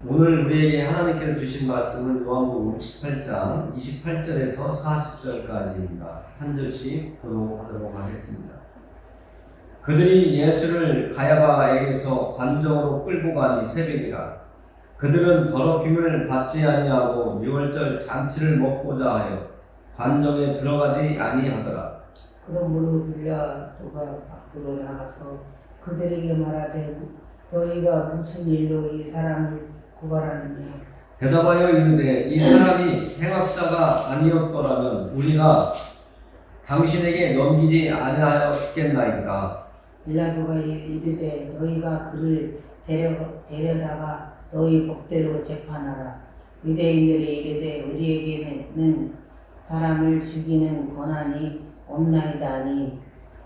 오늘 우리에게 하나님께서 주신 말씀은 요한복음 18장 28절에서 40절까지입니다. 한 절씩 교독하도록 하겠습니다. 그들이 예수를 가야바에게서 관정으로 끌고 가니 새벽이라. 그들은 더럽힘을 받지 아니하고 유월절 잔치를 먹고자 하여 관정에 들어가지 아니하더라. 그러므로 빌라도가 밖으로 나가서 그들에게 말하되 너희가 무슨 일로 이 사람을 고발하느냐. 대답하여 이르되 이 사람이 행악자가 아니었더라면 우리가 당신에게 넘기지 아니하였겠나이까. 빌라도가 이르되 너희가 그를 데려다가 너희 법대로 재판하라. 유대인들이 이르되 우리에게는 사람을 죽이는 권한이 없나이다 하니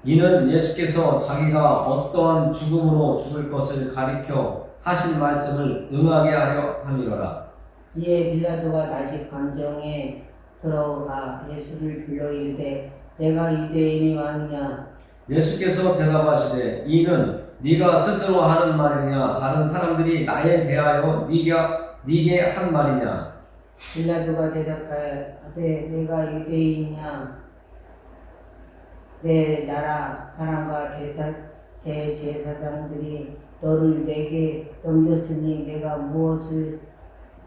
이는 예수께서 자기가 어떠한 죽음으로 죽을 것을 가리켜 하신 말씀을 응하게 하려 함이로라. 이에 빌라도가 다시 관정에 들어가 예수를 불러 이르되 내가 유대인의 왕이냐. 예수께서 대답하시되 이는 네가 스스로 하는 말이냐 다른 사람들이 나에 대하여 네게 한 말이냐. 빌라도가 대답하되 내가 유대인이냐. 내 나라 사람과 대제사장들이 너를 내게 넘겼으니 내가 무엇을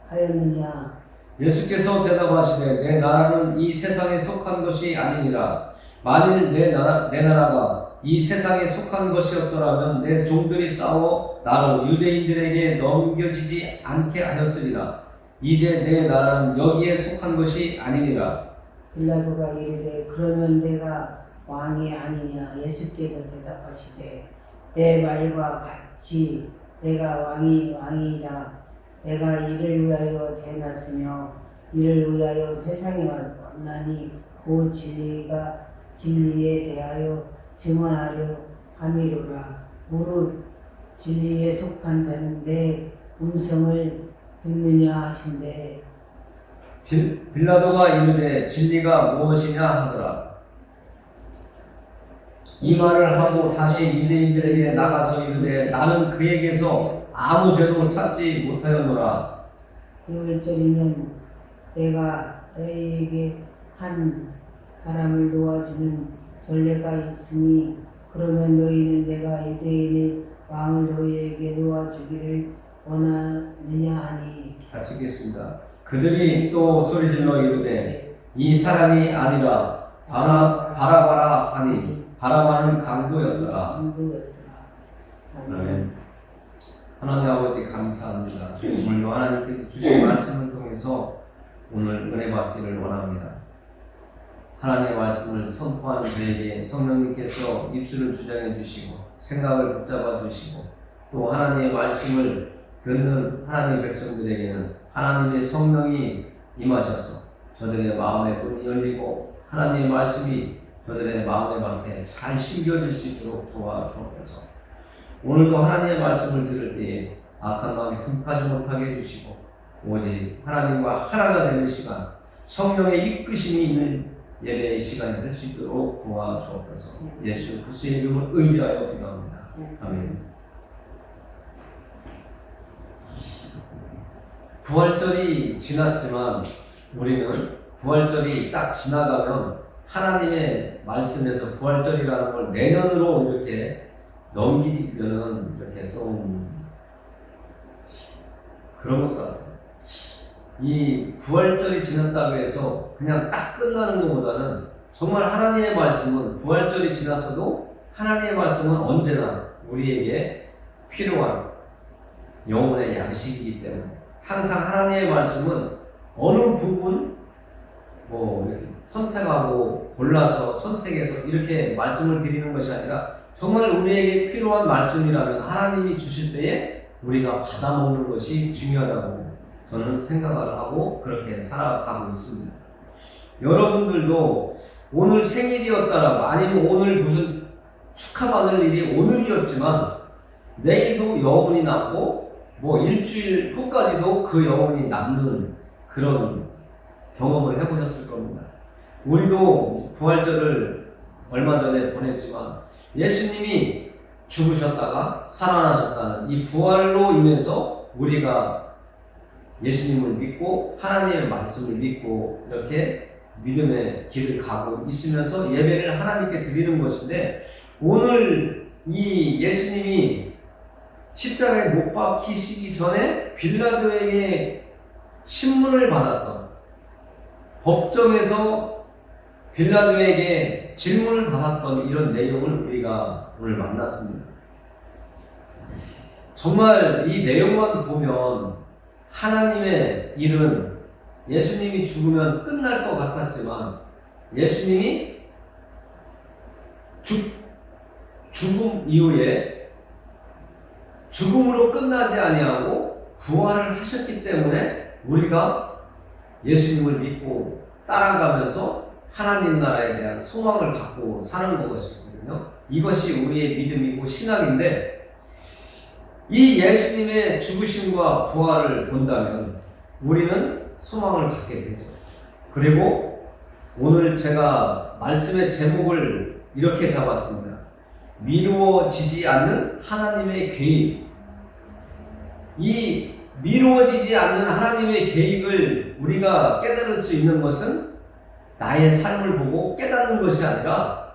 하였느냐. 예수께서 대답하시되 내 나라는 이 세상에 속한 것이 아니니라. 만일 내 나라가 이 세상에 속한 것이었더라면 내 종들이 싸워 나로 유대인들에게 넘겨지지 않게 하였으리라. 이제 내 나라는 여기에 속한 것이 아니니라. 빌라도가 이르되 그러면 내가 왕이 아니냐. 예수께서 대답하시되 내 말과 같이 내가 왕이라. 내가 이를 위하여 태어났으며 이를 위하여 세상에 왔나니 그 진리에 대하여 증언하려 함이로라. 무릇 진리에 속한 자는 내 음성을 듣느냐 하신대. 빌라도가 이르되 진리가 무엇이냐 하더라. 이 말을 하고 다시 유대인들에게 나가서 이르되 나는 그에게서 아무 죄도 찾지 못하였노라. 6월절이면 내가 너희에게 한 사람을 놓아주는 전례가 있으니 그러면 너희는 내가 유대인의 왕을 너희에게 놓아주기를 원하느냐 하니. 같이 읽겠습니다. 그들이 또 소리질러 이르되 이 사람이 아니라 바라바라 하니 바라바는 강도였더라. 아멘. 하나님 아버지 감사합니다. 오늘도 하나님께서 주신 말씀을 통해서 오늘 은혜 받기를 원합니다. 하나님의 말씀을 선포하는 저에게 성령님께서 입술을 주장해 주시고 생각을 붙잡아 주시고 또 하나님의 말씀을 듣는 하나님의 백성들에게는 하나님의 성령이 임하셔서 저들의 마음의 문이 열리고 하나님의 말씀이 저들의 마음의 밭에 잘 심겨질 수 있도록 도와주옵소서. 오늘도 하나님의 말씀을 들을 때에 악한 마음이 tum하지 못하게 해주시고 오직 하나님과 하나가 되는 시간, 성령의 이끄심이 있는 예배의 시간이 될 수 있도록 도와주옵소서. 예수 그리스도의 이름을 의지하여 기도합니다. 아멘. 부활절이 지났지만 우리는 부활절이 딱 지나가면 하나님의 말씀에서 부활절이라는 걸 내년으로 이렇게 넘기면은 이렇게 좀 그런 것 같아요. 이 부활절이 지났다고 해서 그냥 딱 끝나는 것보다는 정말 하나님의 말씀은 부활절이 지났어도 하나님의 말씀은 언제나 우리에게 필요한 영혼의 양식이기 때문에 항상 하나님의 말씀은 어느 부분 이렇게 선택하고 골라서 선택해서 이렇게 말씀을 드리는 것이 아니라 정말 우리에게 필요한 말씀이라면 하나님이 주실 때에 우리가 받아먹는 것이 중요하다고 저는 생각을 하고 그렇게 살아가고 있습니다. 여러분들도 오늘 생일이었다라고 아니면 오늘 무슨 축하받을 일이 오늘이었지만 내일도 여운이 남고 일주일 후까지도 그 여운이 남는 그런 경험을 해보셨을 겁니다. 우리도 부활절을 얼마 전에 보냈지만 예수님이 죽으셨다가 살아나셨다는 이 부활로 인해서 우리가 예수님을 믿고 하나님의 말씀을 믿고 이렇게 믿음의 길을 가고 있으면서 예배를 하나님께 드리는 것인데, 오늘 이 예수님이 십자가에 못 박히시기 전에 빌라도에게 신문을 받았던, 법정에서 빌라도에게 질문을 받았던 이런 내용을 우리가 오늘 만났습니다. 정말 이 내용만 보면 하나님의 일은 예수님이 죽으면 끝날 것 같았지만, 예수님이 죽음 이후에 죽음으로 끝나지 아니하고 부활을 하셨기 때문에 우리가 예수님을 믿고 따라가면서 하나님 나라에 대한 소망을 갖고 사는 것이거든요. 이것이 우리의 믿음이고 신앙인데, 이 예수님의 죽으심과 부활을 본다면 우리는 소망을 갖게 되죠. 그리고 오늘 제가 말씀의 제목을 이렇게 잡았습니다. 미루어지지 않는 하나님의 계획. 이 미루어지지 않는 하나님의 계획을 우리가 깨달을 수 있는 것은 나의 삶을 보고 깨닫는 것이 아니라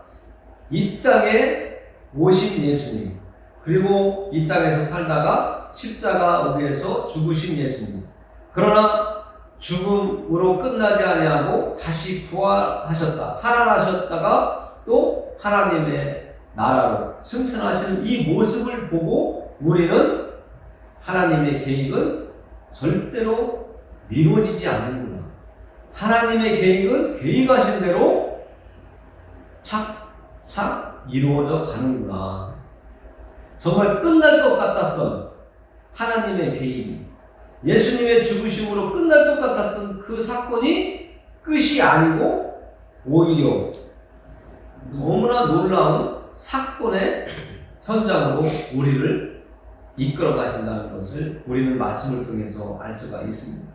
이 땅에 오신 예수님, 그리고 이 땅에서 살다가 십자가 위에서 죽으신 예수님, 그러나 죽음으로 끝나지 아니하고 다시 부활하셨다, 살아나셨다가 또 하나님의 나라로 승천하시는 이 모습을 보고 우리는 하나님의 계획은 절대로 미뤄지지 않는구나, 하나님의 계획은 계획하신 대로 착착 이루어져 가는구나. 정말 끝날 것 같았던 하나님의 계획이, 예수님의 죽으심으로 끝날 것 같았던 그 사건이 끝이 아니고 오히려 너무나 놀라운 사건의 현장으로 우리를 이끌어 가신다는 것을 우리는 말씀을 통해서 알 수가 있습니다.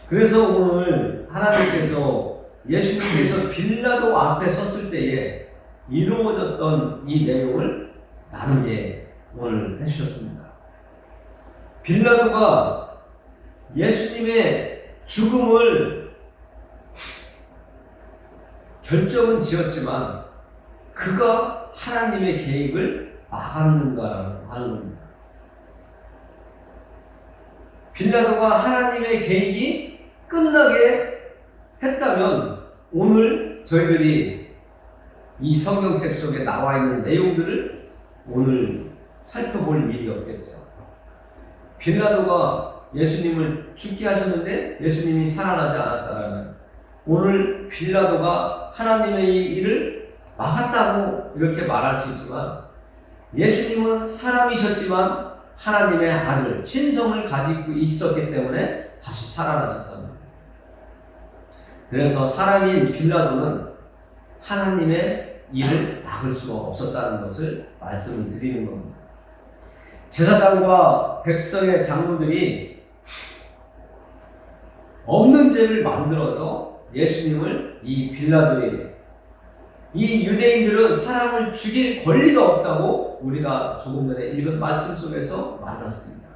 그래서 오늘 하나님께서 예수님께서 빌라도 앞에 섰을 때에 이루어졌던 이 내용을 나누게 오늘 해주셨습니다. 빌라도가 예수님의 죽음을 결정은 지었지만 그가 하나님의 계획을 막았는가라고 하는 겁니다. 빌라도가 하나님의 계획이 끝나게 했다면 오늘 저희들이 이 성경책 속에 나와 있는 내용들을 오늘 살펴볼 일이 없겠죠. 빌라도가 예수님을 죽게 하셨는데 예수님이 살아나지 않았다라면 오늘 빌라도가 하나님의 일을 막았다고 이렇게 말할 수 있지만, 예수님은 사람이셨지만 하나님의 아들, 신성을 가지고 있었기 때문에 다시 살아나셨답니다. 그래서 사람인 빌라도는 하나님의 일을 막을 수가 없었다는 것을 말씀을 드리는 겁니다. 제사장과 백성의 장로들이 없는 죄를 만들어서 예수님을 이 빌라도에게, 이 유대인들은 사람을 죽일 권리가 없다고 우리가 조금 전에 읽은 말씀 속에서 만났습니다.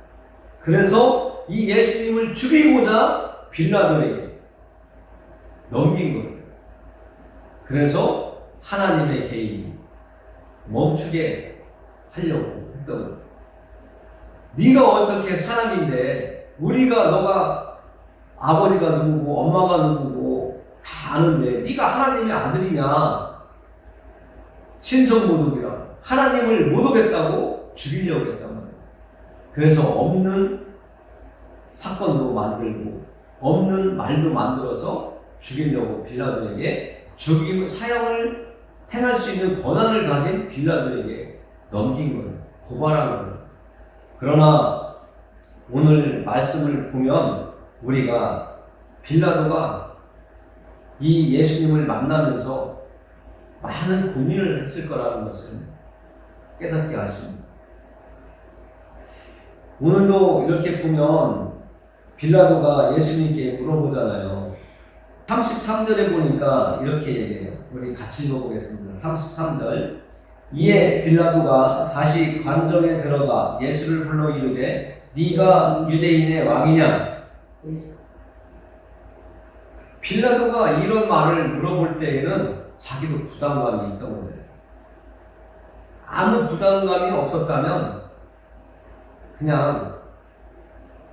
그래서 이 예수님을 죽이고자 빌라도에게 넘긴 거예요. 그래서 하나님의 계획이 멈추게 하려고 했던 거예요. 네가 어떻게 사람인데, 우리가 너가 아버지가 누구고 엄마가 누구고 다 아는데 네가 하나님의 아들이냐, 신성모독이라 하나님을 모독했다고 죽이려고 했단 말이에요. 그래서 없는 사건도 만들고 없는 말도 만들어서 죽이려고 빌라도에게 죽임 사형을 행할 수 있는 권한을 가진 빌라도에게 넘긴 거예요. 고발한 거예요. 그러나 오늘 말씀을 보면 우리가 빌라도가 이 예수님을 만나면서 많은 고민을 했을 거라는 것을 깨닫게 하십니다. 오늘도 이렇게 보면 빌라도가 예수님께 물어보잖아요. 33절에 보니까 이렇게 얘기해요. 우리 같이 읽어보겠습니다. 33절. 이에 빌라도가 다시 관정에 들어가 예수를 불러 이르되 네가 유대인의 왕이냐? 빌라도가 이런 말을 물어볼 때에는 자기도 부담감이 있다고 그래요. 아무 부담감이 없었다면 그냥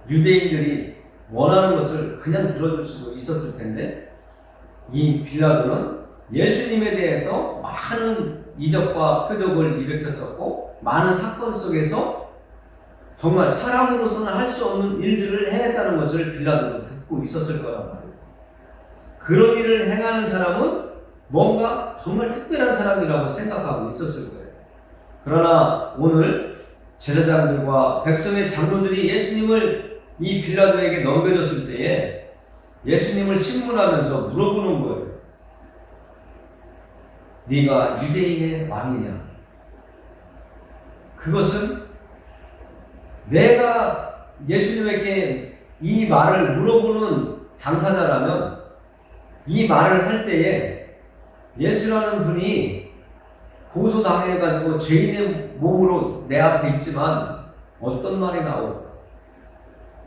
유대인들이 원하는 것을 그냥 들어줄 수도 있었을 텐데, 이 빌라도는 예수님에 대해서 많은 이적과 표적을 일으켰었고 많은 사건 속에서 정말 사람으로서는 할 수 없는 일들을 해냈다는 것을 빌라도도 듣고 있었을 거란 말이에요. 그런 일을 행하는 사람은 뭔가 정말 특별한 사람이라고 생각하고 있었을 거예요. 그러나 오늘 제사장들과 백성의 장로들이 예수님을 이 빌라도에게 넘겨줬을 때에 예수님을 신문하면서 물어보는 거예요. 네가 유대인의 왕이냐? 그것은 내가 예수님에게 이 말을 물어보는 당사자라면 이 말을 할 때에 예수라는 분이 고소당해가지고 죄인의 몸으로 내 앞에 있지만 어떤 말이 나올까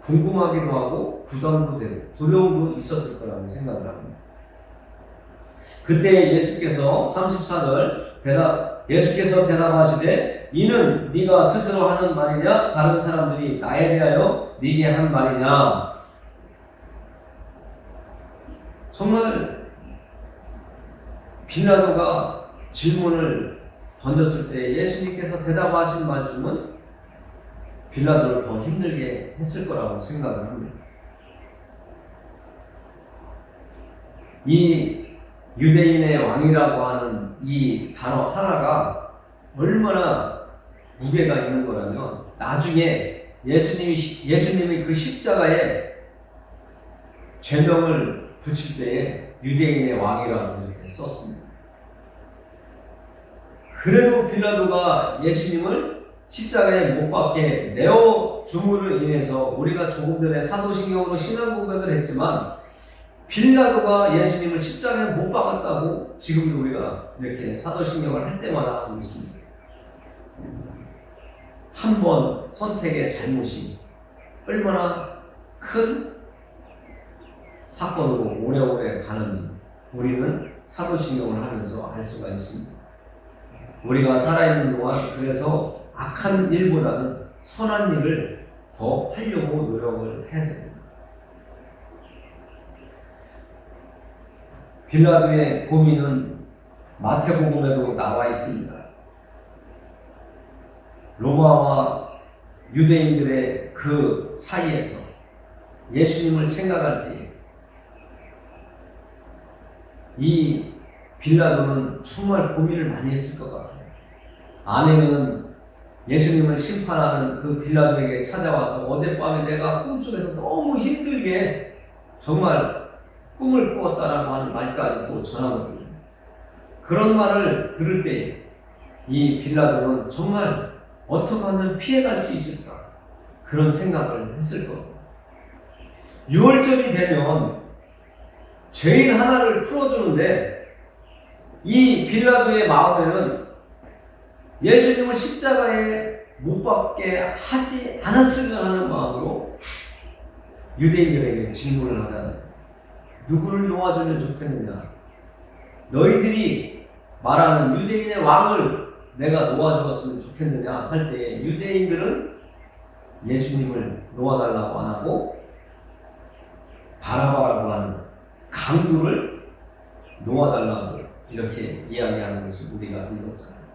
궁금하기도 하고 부담도 되고 두려움도 있었을 거라고 생각을 합니다. 그때 예수께서 34절 예수께서 대답하시되 이는 네가 스스로 하는 말이냐 다른 사람들이 나에 대하여 네게 한 말이냐. 정말 빌라도가 질문을 던졌을 때 예수님께서 대답하신 말씀은 빌라도를 더 힘들게 했을 거라고 생각을 합니다. 이 유대인의 왕이라고 하는 이 단어 하나가 얼마나 무게가 있는 거라면 나중에 예수님이 그 십자가에 죄명을 붙일 때에 유대인의 왕이라고 이렇게 썼습니다. 그래도 빌라도가 예수님을 십자가에 못 박게 내어 줌으로 인해서 우리가 조금 전에 사도신경으로 신앙 고백을 했지만 빌라도가 예수님을 십자가에 못 박았다고 지금도 우리가 이렇게 사도신경을 할 때마다 하고 있습니다. 한 번 선택의 잘못이 얼마나 큰 사건으로 오래오래 가는지 우리는 사도신경을 하면서 알 수가 있습니다. 우리가 살아있는 동안 그래서 악한 일보다는 선한 일을 더 하려고 노력을 해야 됩니다. 빌라도의 고민은 마태복음에도 나와 있습니다. 로마와 유대인들의 그 사이에서 예수님을 생각할 때에 이 빌라도는 정말 고민을 많이 했을 것 같아요. 아내는 예수님을 심판하는 그 빌라도에게 찾아와서 어젯밤에 내가 꿈속에서 너무 힘들게 정말 꿈을 꾸었다라고 하는 말까지 또 전하거든요. 그런 말을 들을 때 이 빌라도는 정말 어떻게 하면 피해갈 수 있을까 그런 생각을 했을 겁니다. 6월절이 되면 죄인 하나를 풀어주는데 이 빌라도의 마음에는 예수님을 십자가에 못 박게 하지 않았으면 하는 마음으로 유대인들에게 질문을 하잖아요. 누구를 놓아주면 좋겠느냐? 너희들이 말하는 유대인의 왕을 내가 놓아주었으면 좋겠느냐 할 때 유대인들은 예수님을 놓아달라고 안 하고 바라바라고 하는 강도를 놓아달라고 이렇게 이야기하는 것을 우리가 읽었잖아요.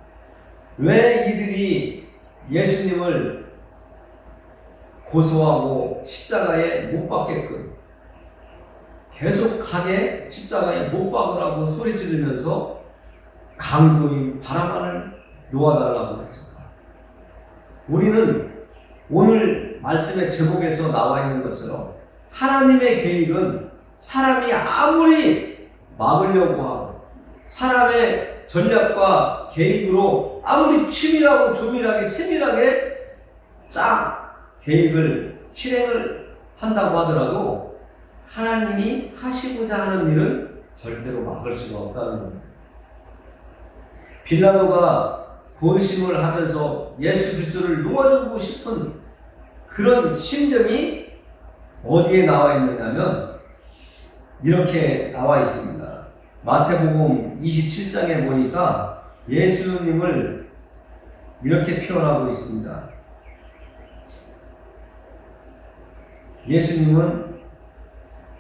왜 이들이 예수님을 고소하고 십자가에 못 박게끔 계속하게 십자가에 못 박으라고 소리 지르면서 강도인 바라바를 놓아달라고 했을까? 우리는 오늘 말씀의 제목에서 나와 있는 것처럼 하나님의 계획은 사람이 아무리 막으려고 하고 사람의 전략과 계획으로 아무리 치밀하고 조밀하게 세밀하게 계획을 실행을 한다고 하더라도 하나님이 하시고자 하는 일은 절대로 막을 수가 없다는 겁니다. 빌라도가 고심을 하면서 예수 그리스도를 놓아주고 싶은 그런 심정이 어디에 나와 있느냐면 이렇게 나와 있습니다. 마태복음 27장에 보니까 예수님을 이렇게 표현하고 있습니다. 예수님은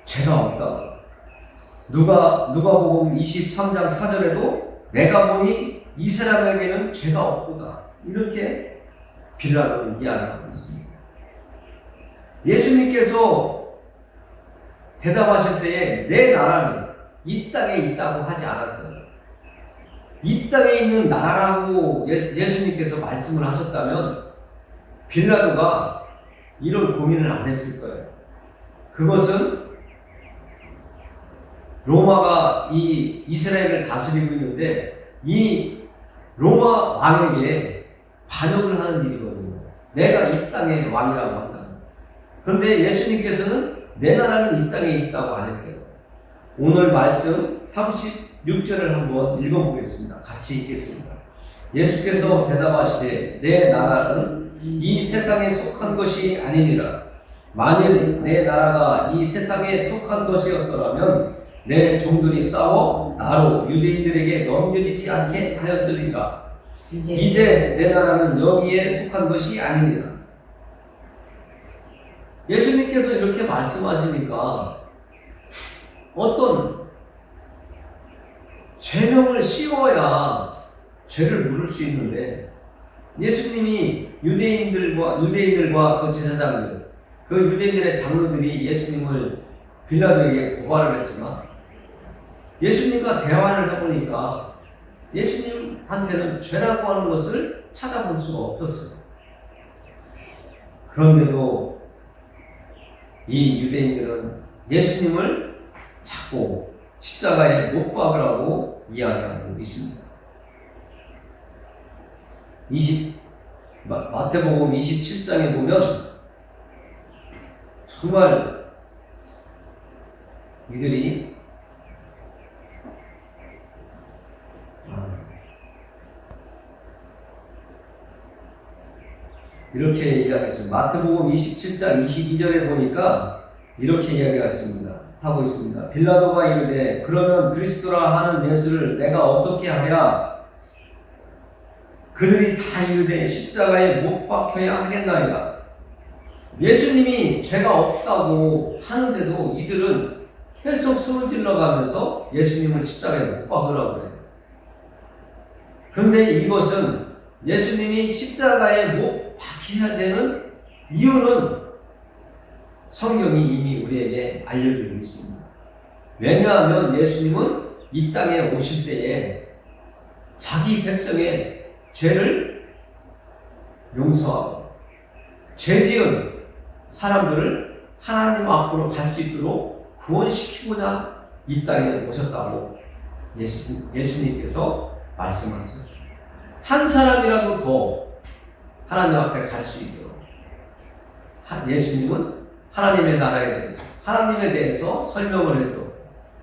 죄가 없다. 누가복음 23장 4절에도 내가 보니 이 사람에게는 죄가 없도다. 이렇게 빌라도는 이야기하고 있습니다. 예수님께서 대답하실 때에 내 나라는 이 땅에 있다고 하지 않았어요. 이 땅에 있는 나라라고 예수님께서 말씀을 하셨다면 빌라도가 이런 고민을 안 했을 거예요. 그것은 로마가 이 이스라엘을 다스리고 있는데 이 로마 왕에게 반역을 하는 일이거든요. 내가 이 땅의 왕이라고 한다. 그런데 예수님께서는 내 나라는 이 땅에 있다고 안 했어요. 오늘 말씀 36절을 한번 읽어보겠습니다. 같이 읽겠습니다. 예수께서 대답하시되 내 나라는 이 세상에 속한 것이 아니니라. 만일 내 나라가 이 세상에 속한 것이었더라면 내 종들이 싸워 나로 유대인들에게 넘겨지지 않게 하였으리라. 이제 내 나라는 여기에 속한 것이 아니니라. 예수님께서 이렇게 말씀하시니까 어떤 죄명을 씌워야 죄를 물을 수 있는데 예수님이 유대인들과 그 제사장들, 그 유대인들의 장로들이 예수님을 빌라도에게 고발을 했지만 예수님과 대화를 해보니까 예수님한테는 죄라고 하는 것을 찾아볼 수가 없었어요. 그런데도 이 유대인들은 예수님을 자꾸 십자가에 못 박으라고 이야기하고 있습니다. 마태복음 27장에 보면 정말 이들이 이렇게 이야기했습니다. 마태복음 27장 22절에 보니까 이렇게 하고 있습니다. 빌라도가 이르되 그러면 그리스도라 하는 예수를 내가 어떻게 하랴? 그들이 다 이르되 십자가에 못 박혀야 하겠나이다. 예수님이 죄가 없다고 하는데도 이들은 계속 소리 질러가면서 예수님을 십자가에 못 박으라고 그래요. 그런데 이것은 예수님이 십자가에 못 박혀야 되는 이유는 성경이 이미 우리에게 알려주고 있습니다. 왜냐하면 예수님은 이 땅에 오실 때에 자기 백성의 죄를 용서하고 죄 지은 사람들을 하나님 앞으로 갈 수 있도록 구원시키고자 이 땅에 오셨다고 예수님께서 말씀을 하셨습니다. 한 사람이라도 더 하나님 앞에 갈 수 있도록 예수님은 하나님의 나라에 대해서 하나님에 대해서 설명을 해도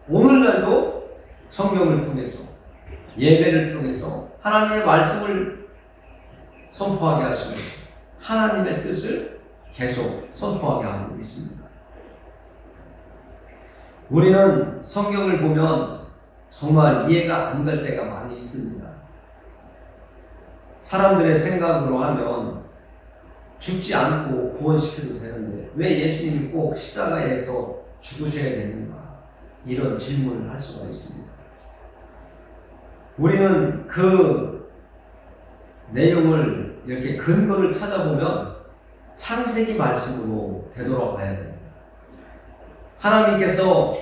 오늘날도 성경을 통해서 예배를 통해서 하나님의 말씀을 선포하게 하시고 하나님의 뜻을 계속 선포하게 하고 있습니다. 우리는 성경을 보면 정말 이해가 안 갈 때가 많이 있습니다. 사람들의 생각으로 하면 죽지 않고 구원시켜도 되는데 왜 예수님이 꼭 십자가에서 죽으셔야 되는가? 이런 질문을 할 수가 있습니다. 우리는 그 내용을 이렇게 근거를 찾아보면 창세기 말씀으로 되돌아가야 됩니다. 하나님께서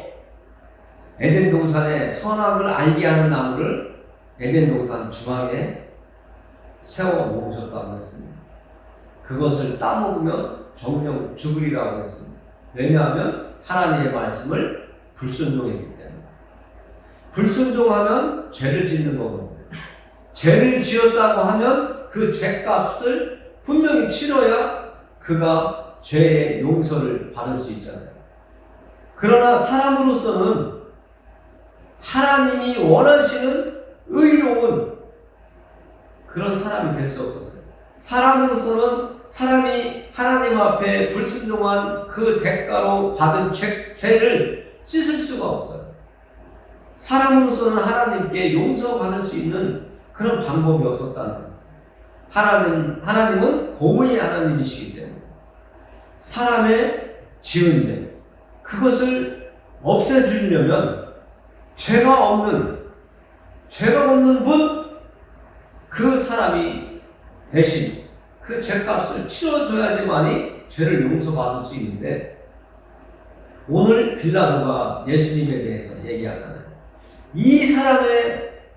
에덴 동산에 선악을 알게 하는 나무를 에덴 동산 중앙에 세워 놓으셨다고 했습니다. 그것을 따먹으면 정령 죽으리라고 했습니다. 왜냐하면 하나님의 말씀을 불순종했기 때문에. 불순종하면 죄를 짓는 거거든요. 죄를 지었다고 하면 그 죄값을 분명히 치러야 그가 죄의 용서를 받을 수 있잖아요. 그러나 사람으로서는 하나님이 원하시는 의로운 그런 사람이 될 수 없었어요. 사람으로서는 사람이 하나님 앞에 불순종한 그 대가로 받은 죄를 씻을 수가 없어요. 사람으로서는 하나님께 용서받을 수 있는 그런 방법이 없었다는 거예요. 하나님은 공의의 하나님이시기 때문에 사람의 지은 죄, 그것을 없애주려면 죄가 없는 분, 그 사람이 대신 그 죄값을 치러줘야지만이 죄를 용서받을 수 있는데, 오늘 빌라도가 예수님에 대해서 얘기하잖아요.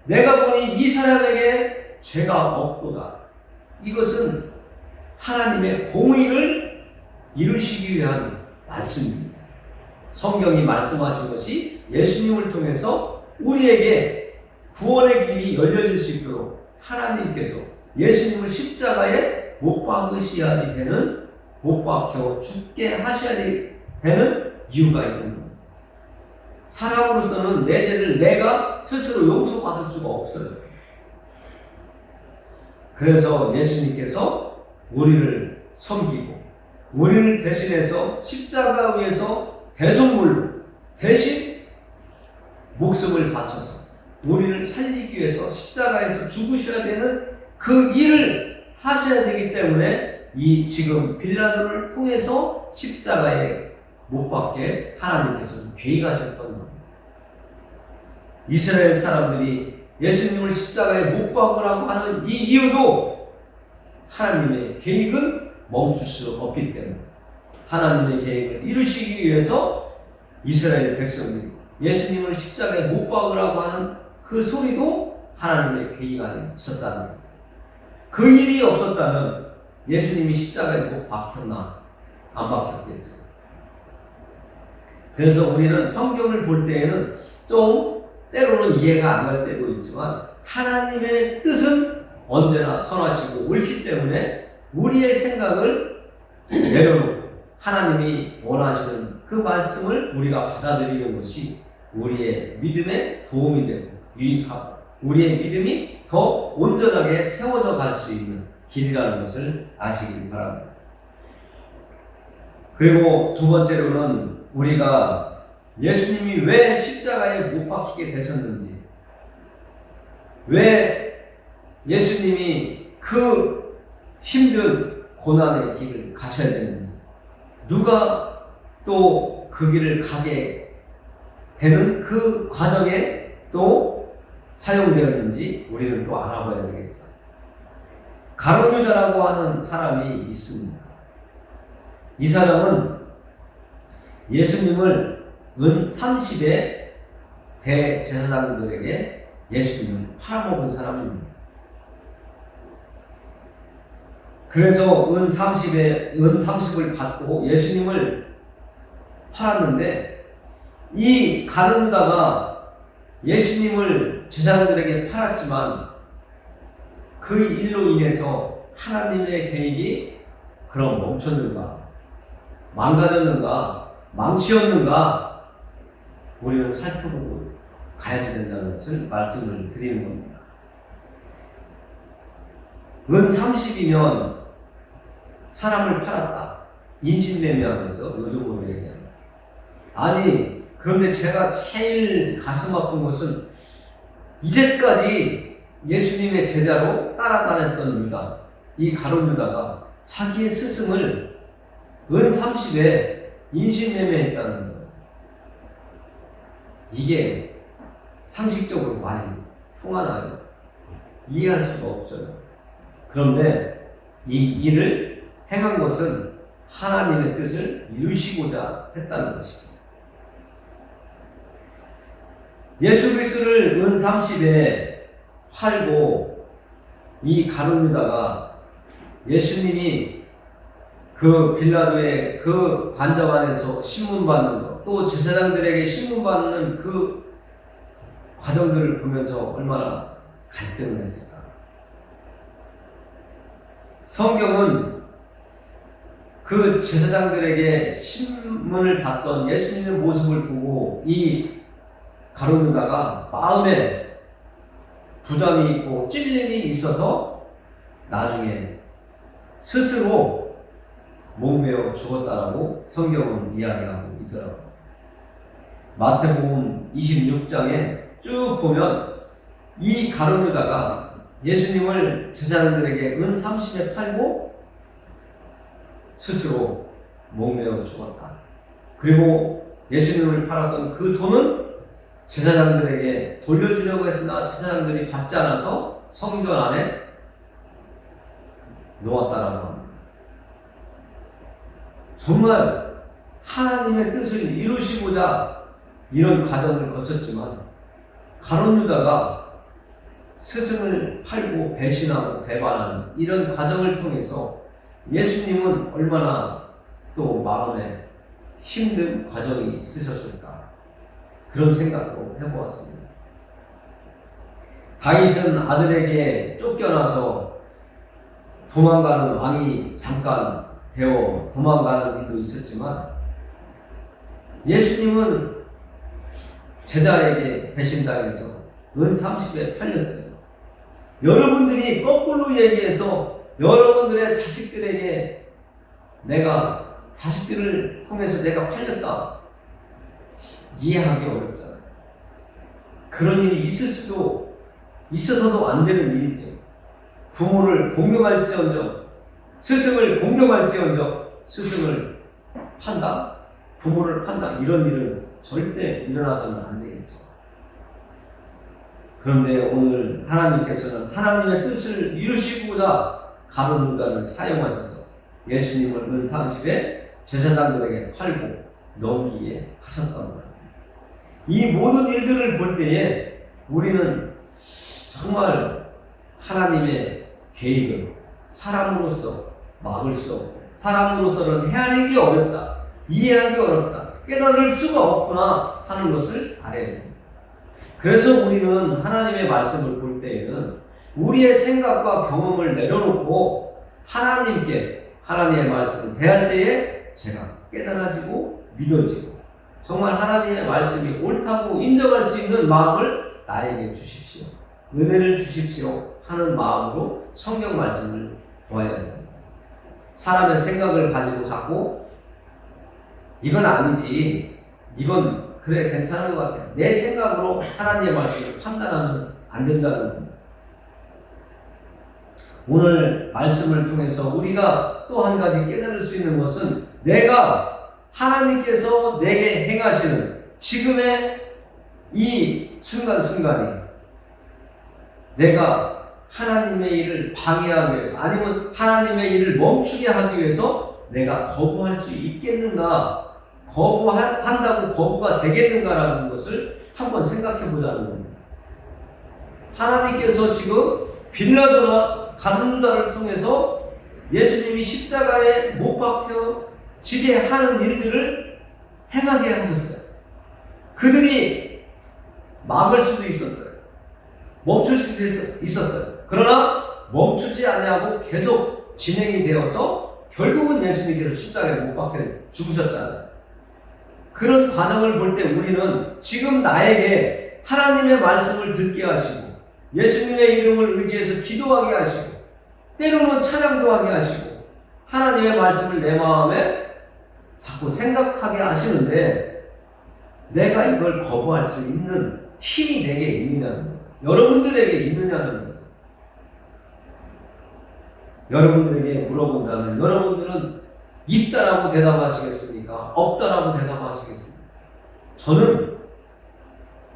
내가 보니 이 사람에게 죄가 없도다. 이것은 하나님의 공의를 이루시기 위한 말씀입니다. 성경이 말씀하신 것이 예수님을 통해서 우리에게 구원의 길이 열려질 수 있도록 하나님께서 예수님을 십자가에 못 박혀 죽게 하셔야 되는 이유가 있는 겁니다. 사람으로서는 내 죄를 내가 스스로 용서받을 수가 없어요. 그래서 예수님께서 우리를 섬기고 우리를 대신해서 십자가 위에서 대속물로 대신 목숨을 바쳐서 우리를 살리기 위해서 십자가에서 죽으셔야 되는 그 일을 하셔야 되기 때문에 지금 빌라도를 통해서 십자가에 못 박게 하나님께서 계획하셨던 겁니다. 이스라엘 사람들이 예수님을 십자가에 못 박으라고 하는 이 이유도 하나님의 계획은 멈출 수 없기 때문에, 하나님의 계획을 이루시기 위해서 이스라엘 백성들이 예수님을 십자가에 못 박으라고 하는 그 소리도 하나님의 계획 안에 있었다는 거예요. 그 일이 없었다면 예수님이 십자가에 못 박혔나? 안 박혔겠죠. 그래서 우리는 성경을 볼 때에는 좀 때로는 이해가 안 갈 때도 있지만 하나님의 뜻은 언제나 선하시고 옳기 때문에 우리의 생각을 내려놓고 하나님이 원하시는 그 말씀을 우리가 받아들이는 것이 우리의 믿음에 도움이 되고 유익하고 우리의 믿음이 더 온전하게 세워져 갈 수 있는 길이라는 것을 아시길 바랍니다. 그리고 두 번째로는 우리가 예수님이 왜 십자가에 못 박히게 되셨는지, 왜 예수님이 그 힘든 고난의 길을 가셔야 되는지, 누가 또 그 길을 가게 되는 그 과정에 또 사용되었는지 우리는 또 알아봐야 되겠죠. 가룟유다라고 하는 사람이 있습니다. 이 사람은 예수님을 은 30의 대제사장들에게 예수님을 팔아먹은 사람입니다. 그래서 은 30을 받고 예수님을 팔았는데, 이 가룟유다가 예수님을 제사장들에게 팔았지만 그 일로 인해서 하나님의 계획이 그럼 멈췄는가, 망가졌는가, 망치였는가, 우리는 살펴보고 가야지 된다는 것을 말씀을 드리는 겁니다. 은 30이면 사람을 팔았다, 인신매매한 거죠. 요즘으로 얘기하면. 아니, 그런데 제가 제일 가슴 아픈 것은 이제까지 예수님의 제자로 따라다녔던 유다, 이 가룟유다가 자기의 스승을 은 30에 인신매매했다는 거예요. 이게 상식적으로 많이 통하나요? 이해할 수가 없어요. 그런데 이 일을 행한 것은 하나님의 뜻을 이루시고자 했다는 것이죠. 예수 그리스도를 은 30에 팔고 이 가룟유다가 예수님이 그 빌라도의 그 관정 안에서 신문받는 것, 또 제사장들에게 신문받는 그 과정들을 보면서 얼마나 갈등을 했을까. 성경은 그 제사장들에게 신문을 받던 예수님의 모습을 보고 이 가룟유다가 마음에 부담이 있고 찔림이 있어서 나중에 스스로 목매어 죽었다라고 성경은 이야기하고 있더라고요. 마태복음 26장에 쭉 보면 이 가룟 유다가 예수님을 제자들에게 은 30에 팔고 스스로 목매어 죽었다. 그리고 예수님을 팔았던 그 돈은 제사장들에게 돌려주려고 했으나 제사장들이 받지 않아서 성전 안에 놓았다라고 합니다. 정말 하나님의 뜻을 이루시고자 이런 과정을 거쳤지만 가룟 유다가 스승을 팔고 배신하고 배반하는 이런 과정을 통해서 예수님은 얼마나 또 마음에 힘든 과정이 있으셨을까, 그런 생각도 해보았습니다. 다윗은 아들에게 쫓겨나서 도망가는 왕이 잠깐 되어 도망가는 일도 있었지만 예수님은 제자에게 배신당해서 은 30에 팔렸어요. 여러분들이 거꾸로 얘기해서 여러분들의 자식들에게 자식들을 통해서 내가 팔렸다, 이해하기 어렵잖아요. 그런 일이 있어서도 안 되는 일이죠. 부모를 공경할지언정, 스승을 공경할지언정, 스승을 판다, 부모를 판다, 이런 일은 절대 일어나서는 안 되겠죠. 그런데 오늘 하나님께서는 하나님의 뜻을 이루시고자 가룟 유다를 사용하셔서 예수님을 은 30에 제사장들에게 팔고 넘기게 하셨던 거예요. 이 모든 일들을 볼 때에 우리는 정말 하나님의 계획을 사람으로서 막을 수 없고, 사람으로서는 헤아리기 어렵다, 이해하기 어렵다, 깨달을 수가 없구나 하는 것을 알아야 됩니다. 그래서 우리는 하나님의 말씀을 볼 때에는 우리의 생각과 경험을 내려놓고 하나님의 말씀을 대할 때에 제가 깨달아지고 믿어지고 정말 하나님의 말씀이 옳다고 인정할 수 있는 마음을 나에게 주십시오, 은혜를 주십시오 하는 마음으로 성경 말씀을 보아야 됩니다. 사람의 생각을 가지고 자꾸 이건 아니지, 이건 그래 괜찮은 것 같아, 내 생각으로 하나님의 말씀을 판단하면 안 된다는 겁니다. 오늘 말씀을 통해서 우리가 또 한 가지 깨달을 수 있는 것은 내가 하나님께서 내게 행하시는 지금의 이 순간순간이 내가 하나님의 일을 방해하기 위해서, 아니면 하나님의 일을 멈추게 하기 위해서 내가 거부할 수 있겠는가, 거부한다고 거부가 되겠는가라는 것을 한번 생각해 보자는 겁니다. 하나님께서 지금 빌라도나 가룟 유다를 통해서 예수님이 십자가에 못 박혀지게 하는 일들을 행하게 하셨어요. 그들이 막을 수도 있었어요. 멈출 수도 있었어요. 그러나 멈추지 아니하고 계속 진행이 되어서 결국은 예수님께서 십자가에 못 박혀 죽으셨잖아요. 그런 과정을 볼 때 우리는 지금 나에게 하나님의 말씀을 듣게 하시고 예수님의 이름을 의지해서 기도하게 하시고 때로는 찬양도 하게 하시고 하나님의 말씀을 내 마음에 자꾸 생각하게 하시는데 내가 이걸 거부할 수 있는 힘이 내게 있느냐는 거예요. 여러분들에게 있느냐는 거예요. 여러분들에게 물어본다면 여러분들은 있다라고 대답하시겠습니까? 없다라고 대답하시겠습니까? 저는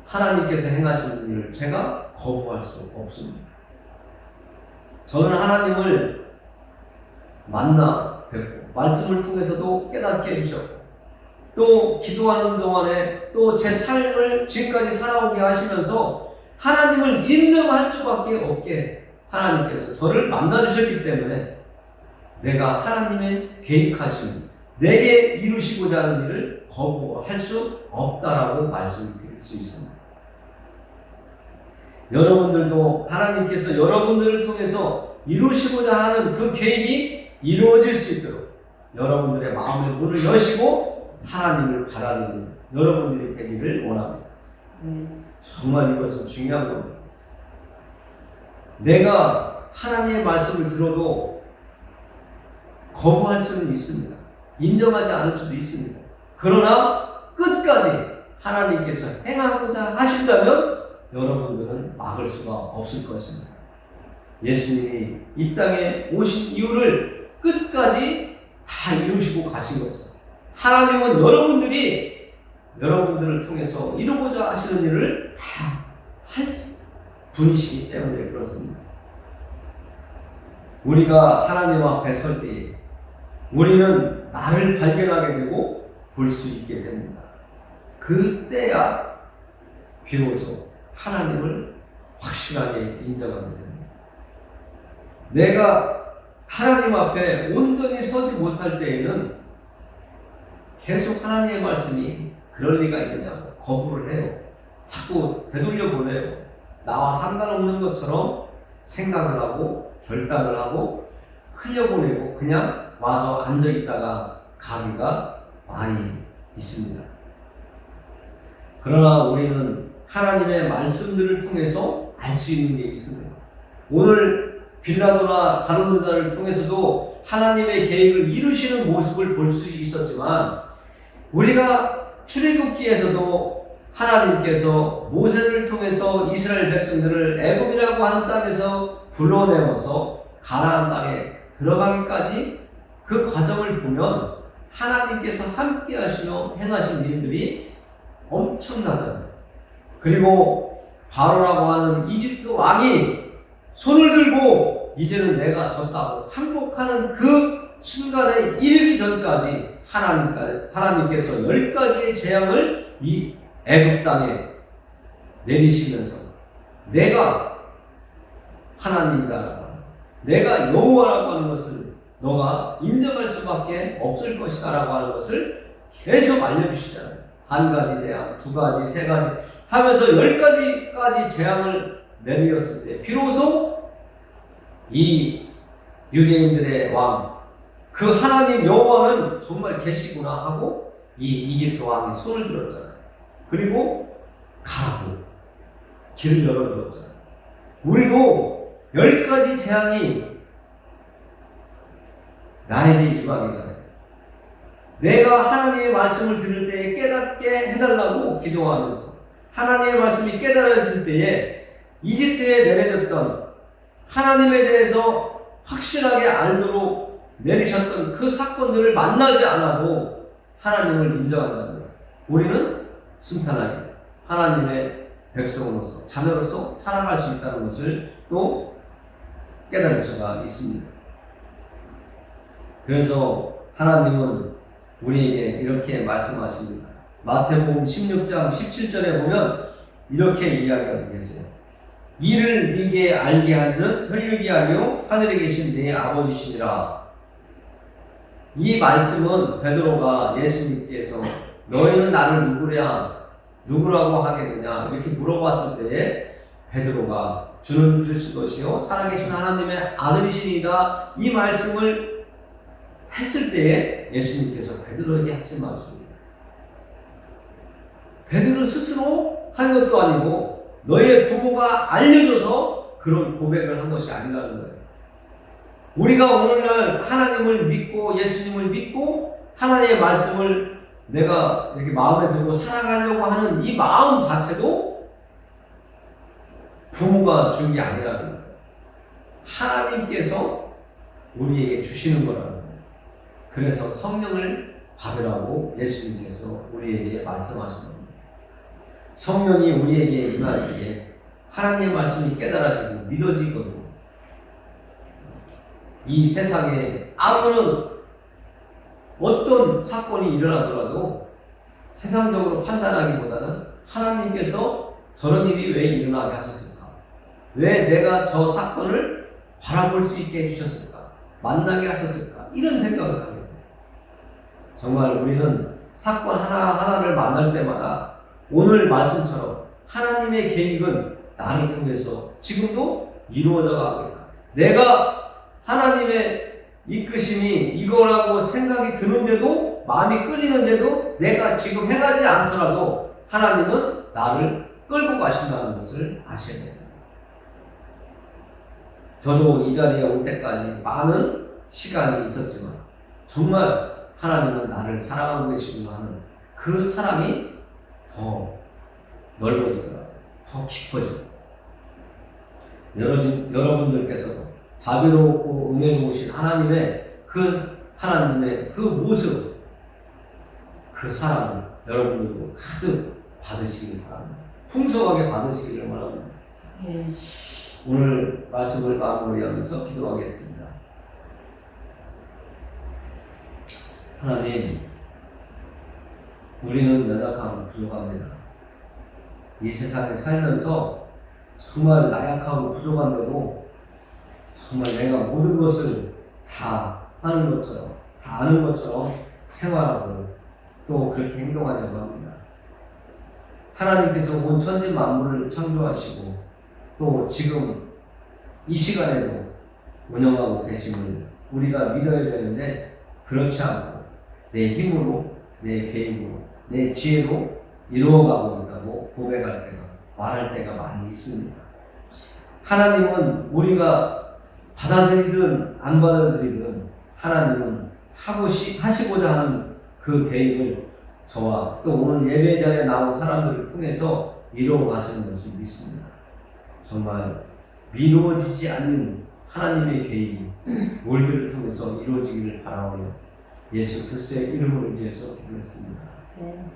하나님께서 행하시는 일을 제가 거부할 수 없습니다. 저는 하나님을 만나 뵙고 말씀을 통해서도 깨닫게 해주셨고 또 기도하는 동안에 또 제 삶을 지금까지 살아오게 하시면서 하나님을 인정할 수밖에 없게 하나님께서 저를 만나주셨기 때문에 내가 하나님의 계획하신 내게 이루시고자 하는 일을 거부할 수 없다라고 말씀드릴 수 있습니다. 여러분들도 하나님께서 여러분들을 통해서 이루시고자 하는 그 계획이 이루어질 수 있도록 여러분들의 마음의 문을 여시고 하나님을 바라는 여러분들이 되기를 원합니다. 정말 이것은 중요한 겁니다. 내가 하나님의 말씀을 들어도 거부할 수는 있습니다. 인정하지 않을 수도 있습니다. 그러나 끝까지 하나님께서 행하고자 하신다면 여러분들은 막을 수가 없을 것입니다. 예수님이 이 땅에 오신 이유를 끝까지 다 이루시고 가신 거죠. 하나님은 여러분들을 통해서 이루고자 하시는 일을 다 할 분이시기 때문에 그렇습니다. 우리가 하나님 앞에 설 때 우리는 나를 발견하게 되고 볼 수 있게 됩니다. 그때야 비로소 하나님을 확실하게 인정하게 됩니다. 내가 하나님 앞에 온전히 서지 못할 때에는 계속 하나님의 말씀이 그럴 리가 있느냐고 거부를 해요. 자꾸 되돌려 보내요. 나와 상관없는 것처럼 생각을 하고 결단을 하고 흘려보내고 그냥 와서 앉아있다가 가기가 많이 있습니다. 그러나 우리는 하나님의 말씀들을 통해서 알 수 있는 게 있습니다. 오늘 빌라도나 가룟유다를 통해서도 하나님의 계획을 이루시는 모습을 볼 수 있었지만 우리가 출애굽기에서도 하나님께서 모세를 통해서 이스라엘 백성들을 애굽이라고 하는 땅에서 불러내어서 가나안 땅에 들어가기까지 그 과정을 보면 하나님께서 함께 하시며 행하신 일들이 엄청나다. 그리고 바로라고 하는 이집트 왕이 손을 들고 이제는 내가 졌다고 항복하는 그 순간에 이르기 전까지 하나님께서 10가지의 재앙을 이 애굽 땅에 내리시면서 내가 하나님이다, 내가 여호와라고 하는 것을 너가 인정할 수밖에 없을 것이다 라고 하는 것을 계속 알려주시잖아요. 한 가지 재앙, 두 가지, 세 가지 하면서 10가지까지 재앙을 내리었을 때 비로소 이 유대인들의 왕, 그 하나님 여호와는 정말 계시구나 하고 이 이집트 왕이 손을 들었잖아요. 그리고 가라고 길을 열어주었잖아요. 우리도 10가지 재앙이 나에게 임하기잖아요. 내가 하나님의 말씀을 들을 때에 깨닫게 해달라고 기도하면서 하나님의 말씀이 깨달아질 때에 이집트에 내려졌던 하나님에 대해서 확실하게 알도록 내리셨던 그 사건들을 만나지 않아도 하나님을 인정한다는 거예요. 우리는 순탄하게 하나님의 백성으로서 자녀로서 살아갈 수 있다는 것을 또 깨달을 수가 있습니다. 그래서 하나님은 우리에게 이렇게 말씀하십니다. 마태복음 16장 17절에 보면 이렇게 이야기하고 계세요. 이를 네게 알게 하는 혈육이 아니요 하늘에 계신 네 아버지시니라. 이 말씀은 베드로가 예수님께서 너희는 나를 누구라고 하겠느냐 이렇게 물어봤을 때에 베드로가 주는 그리스도시요 살아계신 하나님의 아들이시니이다 이 말씀을 했을 때에 예수님께서 베드로에게 하신 말씀입니다. 베드로 스스로 한 것도 아니고 너희의 부모가 알려줘서 그런 고백을 한 것이 아니라는 거예요. 우리가 오늘날 하나님을 믿고 예수님을 믿고 하나님의 말씀을 내가 이렇게 마음에 두고 살아가려고 하는 이 마음 자체도 부모가 준 게 아니라는 거예요. 하나님께서 우리에게 주시는 거라는 거예요. 그래서 성령을 받으라고 예수님께서 우리에게 말씀하신 겁니다. 성령이 우리에게 임할 때에 하나님의 말씀이 깨달아지고 믿어지거든요. 이 세상에 아무런 어떤 사건이 일어나더라도 세상적으로 판단하기보다는 하나님께서 저런 일이 왜 일어나게 하셨을까? 왜 내가 저 사건을 바라볼 수 있게 해주셨을까? 만나게 하셨을까? 이런 생각을 하게 돼요. 정말 우리는 사건 하나하나를 만날 때마다 오늘 말씀처럼 하나님의 계획은 나를 통해서 지금도 이루어져 가고 있다. 내가 하나님의 이끄심이 이거라고 생각이 드는데도 마음이 끌리는데도 내가 지금 행하지 않더라도 하나님은 나를 끌고 가신다는 것을 아셔야 됩니다. 저도 이 자리에 올 때까지 많은 시간이 있었지만 정말 하나님은 나를 사랑하고 계시구나 하는 그 사랑이 더 넓어지더라고요. 더 깊어지고 여러분들께서도 자비롭고 은혜로우신 하나님의 그 모습, 그 사랑을 여러분들도 가득 받으시길 바랍니다. 풍성하게 받으시기를 바랍니다. 예. 오늘 말씀을 마무리하면서 기도하겠습니다. 하나님, 우리는 연약하고 부족합니다. 이 세상에 살면서 정말 나약하고 부족한데도 정말 내가 모든 것을 다 하는 것처럼, 다 아는 것처럼 생활하고 또 그렇게 행동하려고 합니다. 하나님께서 온 천지 만물을 창조하시고 또 지금 이 시간에도 운영하고 계심을 우리가 믿어야 되는데 그렇지 않고 내 힘으로, 내 계획으로, 내 지혜로 이루어가고 있다고 고백할 때가, 말할 때가 많이 있습니다. 하나님은 우리가 받아들이든 안 받아들이든 하나님은 하시고자 하는 그 계획을 저와 또 오늘 예배 자리에 나온 사람들을 통해서 이루어 가시는 것을 믿습니다. 정말 미루어지지 않는 하나님의 계획이 우리들을 통해서 이루어지기를 바라오며 예수 그리스도의 이름으로 인해서 기도했습니다. 네.